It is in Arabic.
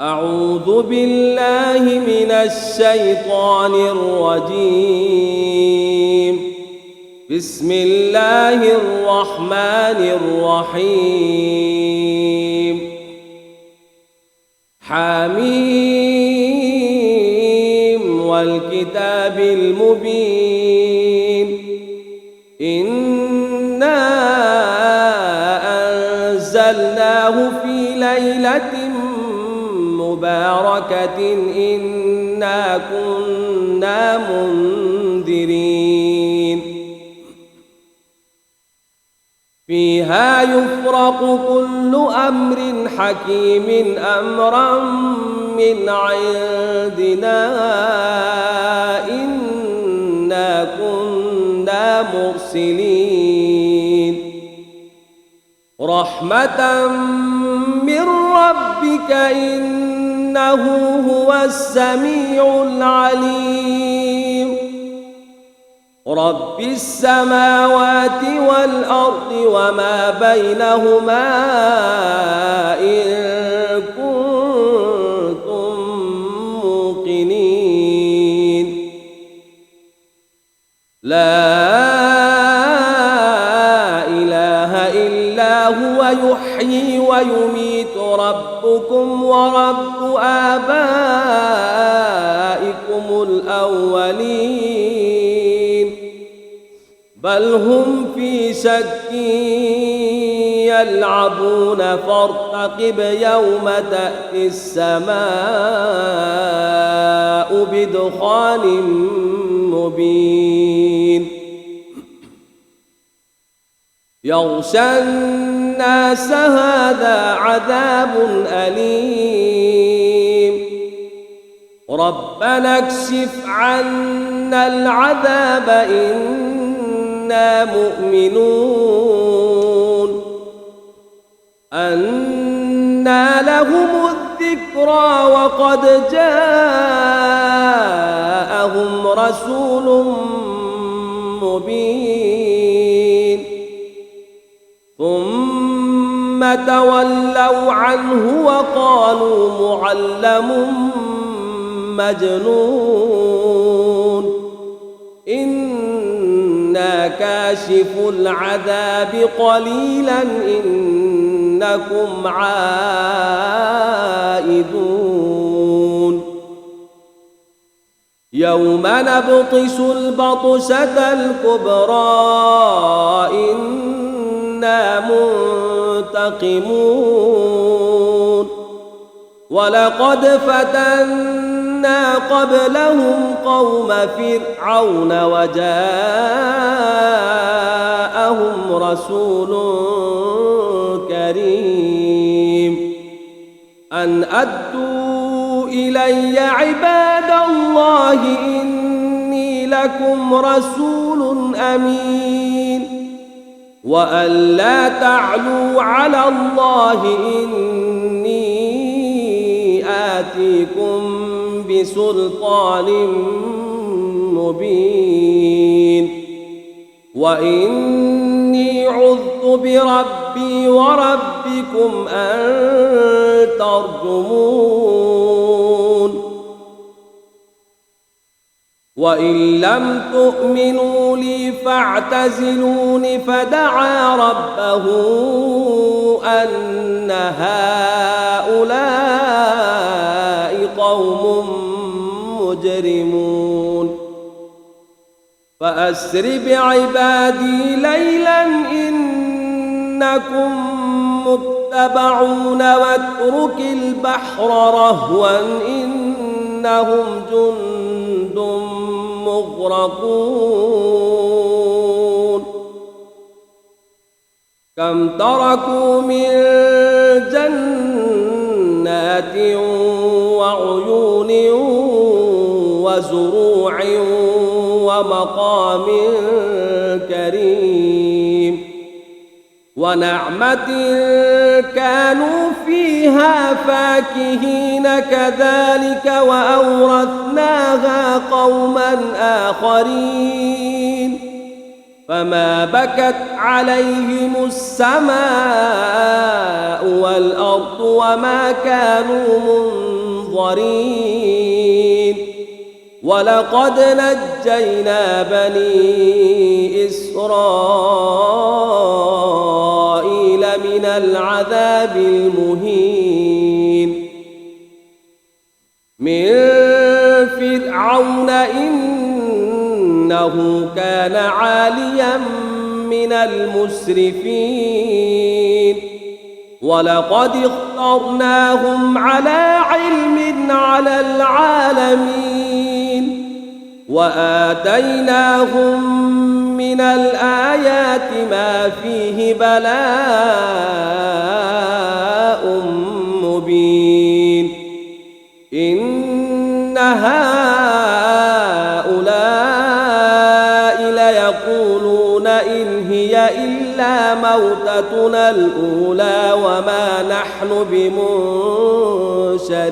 أعوذ بالله من الشيطان الرجيم. بسم الله الرحمن الرحيم. حميم والكتاب المبين. إنا أنزلناه في ليلة مباركة إنا كنا منذرين. فيها يفرق كل أمر حكيم أمرا من عندنا إنا كنا مرسلين. رحمة من ربك إنه هو السميع العليم. رب السماوات والأرض وما بينهما إن كنتم موقنين. لا إله إلا هو يحيي ويميت ربكم ورب آبائكم الأولين بل هم في شك يلعبون فارتقب يوم تأتي السماء بدخان مبين. يغشى الناس هذا عذاب أليم. ربنا اكشف عنا العذاب إنا مؤمنون. أنى لهم الذكرى وقد جاءهم رسول مبين ثم تولوا عنه وقالوا معلم مجنون. إنا كاشف العذاب قليلا إنكم عائدون. يوم نبطش البطشة الكبرى إنا منتقمون. ولقد فتنا قبلهم قوم فرعون وجاءهم رسول كريم أن أدوا إلي عباد الله إني لكم رسول أمين وأن لا تعلوا على الله إني آتيكم بسلطان مبين. وإني عذت بربي وربكم أن ترجمون. وإن لم تؤمنوا لي فاعتزلون فدعا ربه أن هؤلاء قوم مجرمون. فأسر بعبادي ليلا إنكم متبعون واترك البحر رهوا إنهم جند مغرقون. كم تركوا من جنات وعيون وزروع ومقام كريم ونعمة كانوا فيها فاكهين كذلك وأورثناها قوما آخرين فما بكت عليهم السماء والأرض وما كانوا منظرين ولقد نجينا بني إسرائيل من العذاب المهين من فرعون إنه كان عاليا من المسرفين ولقد اخترناهم على علم على العالمين وآتيناهم من الآيات ما فيه بلاء مبين إن هؤلاء ليقولون إن هي إلا موتتنا الأولى وما نحن بمنشرين